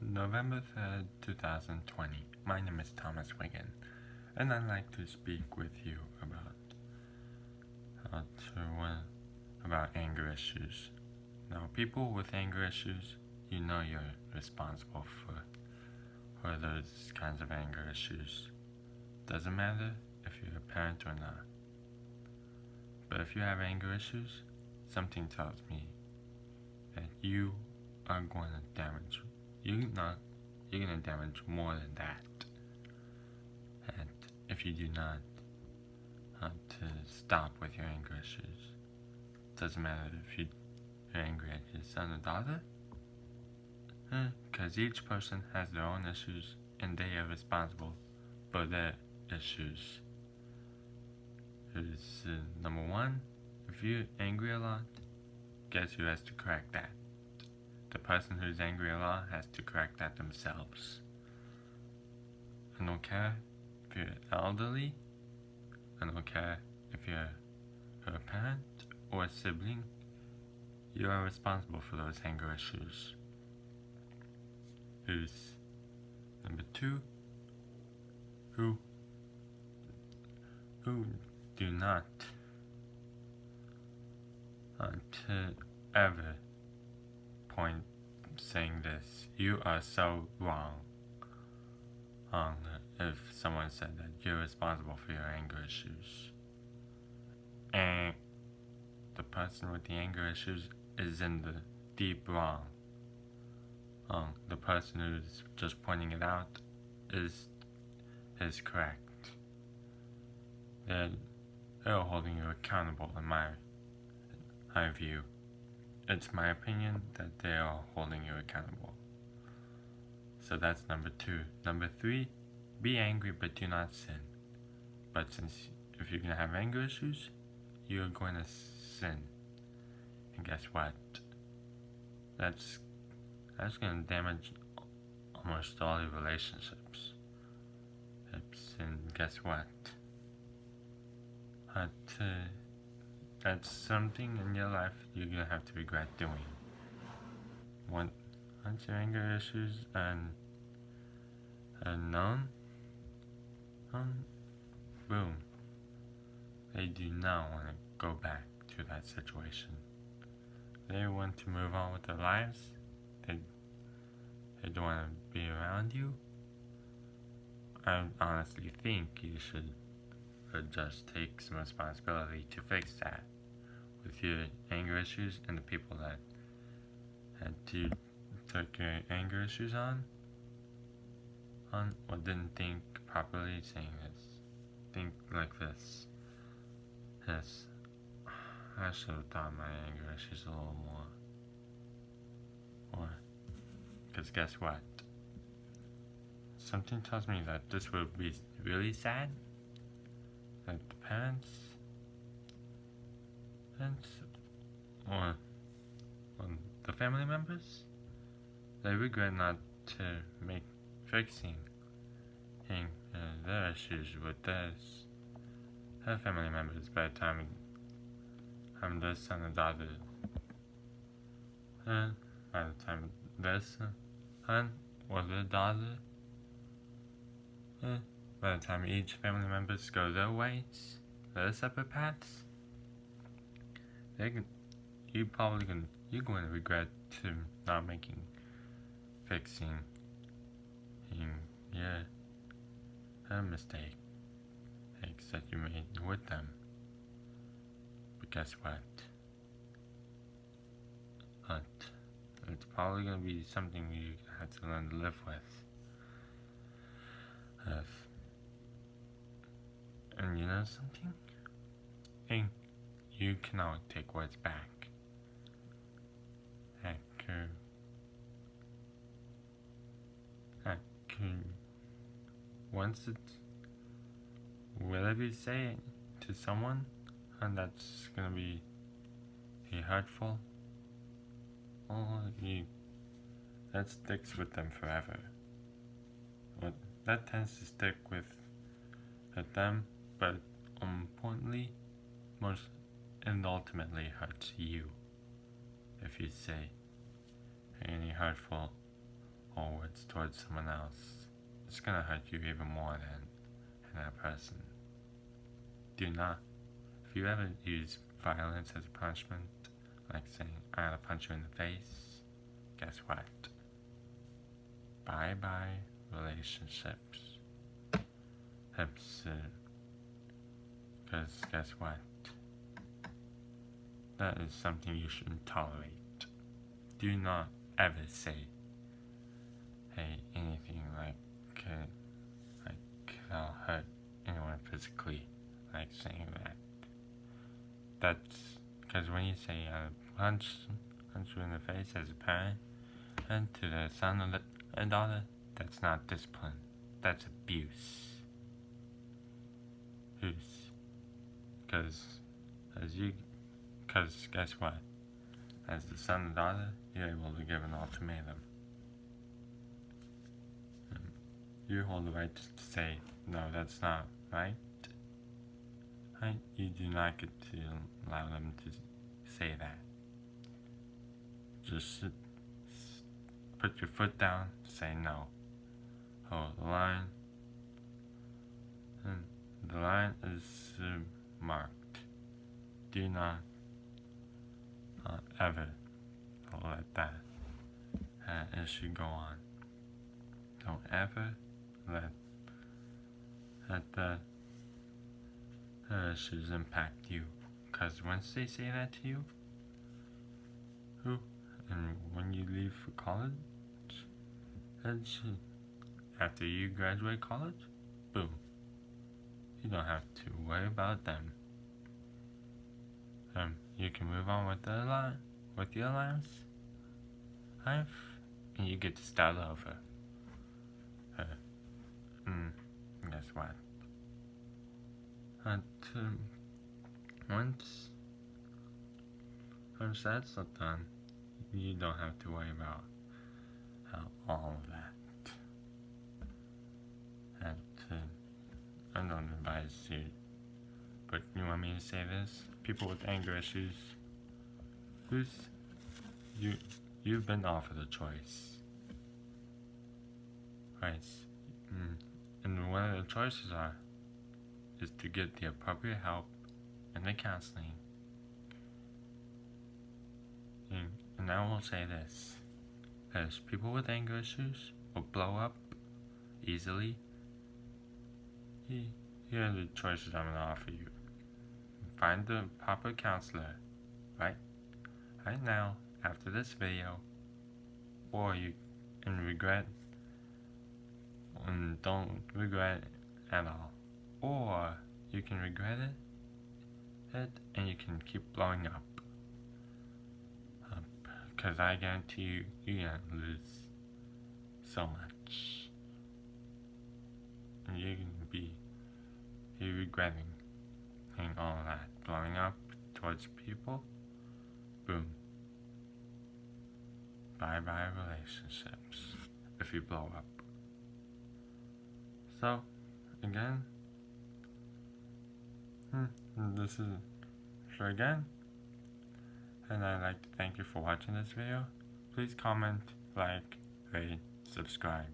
November 3rd, 2020. My name is Thomas Wiggin, and I'd like to speak with you about anger issues. Now, people with anger issues, you know you're responsible for those kinds of anger issues. Doesn't matter if you're a parent or not. But if you have anger issues, something tells me that you are going to damage. You're going to damage more than that. And if you do not to stop with your anger issues, doesn't matter if you're angry at your son or daughter, because each person has their own issues and they are responsible for their issues. Number one, if you're angry a lot, guess who has to correct that? The person who's angry a lot has to correct that themselves. I don't care if you're elderly, I don't care if you're a parent or a sibling, you are responsible for those anger issues. Number two, who do not to ever point saying this, you are so wrong. If someone said that you're responsible for your anger issues, and the person with the anger issues is in the deep wrong. The person who's just pointing it out is correct. They're holding you accountable in my view. It's my opinion that they are holding you accountable. So that's number two. Number three, be angry but do not sin. But if you're going to have anger issues, you're going to sin. And guess what? That's going to damage almost all your relationships. And guess what? That's something in your life you're going to have to regret doing. Once your anger issues are known, boom. They do not want to go back to that situation. They want to move on with their lives. They don't want to be around you. I honestly think you should just take some responsibility to fix that with your anger issues and the people that you took your anger issues on or didn't think properly, saying this. Think like this. Yes, I should have thought my anger issues a little more. Because guess what? Something tells me that this would be really sad. That the parents or the family members, they regret not to fixing their issues with their family members by the time their son or daughter, by the time their son or their daughter, by the time each family members go their ways, their separate paths, you're going to regret not fixing mistakes that you made with them. But guess what? It's probably going to be something you have to learn to live with. And you know something? And you cannot take words back. Once whatever you say to someone, and that's gonna be hurtful, that sticks with them forever. That tends to stick with them, but importantly, and ultimately hurts you if you say any hurtful or it's towards someone else, it's gonna hurt you even more than that person. Do not. If you ever use violence as a punishment, like saying, I gotta punch you in the face, guess what? Bye-bye relationships. Because guess what? That is something you shouldn't tolerate. Do not ever say, hey, anything like I'll hurt anyone physically, like saying that. That's because when you say punch you in the face as a parent, and to the son or the daughter, that's not discipline. That's abuse. Because guess what? As the son or daughter, you're able to give an ultimatum. You hold the right to say, no, that's not right. Right? You do not get to allow them to say that. Just put your foot down, say no. Hold the line. And the line is marked. Do not ever let that issue go on. Don't ever let the issues impact you. Because once they say that to you, and when you leave for college, after you graduate college, boom. You don't have to worry about them. You can move on with your life, and you get to start over. Guess what? Once that's not done, you don't have to worry about all of that. I don't advise you, but you want me to say this? People with anger issues, you've been offered a choice, right? And one of the choices is to get the appropriate help and the counseling. And I will say this, as people with anger issues will blow up easily. Here are the choices I'm going to offer you. Find the proper counselor, right now, after this video, or you can regret and don't regret at all, or you can regret it and you can keep blowing up. Because I guarantee you, you're going to lose so much. And you're going to be regretting all that. Blowing up towards people, boom. Bye-bye relationships if you blow up. So, again, and I'd like to thank you for watching this video. Please comment, like, rate, subscribe.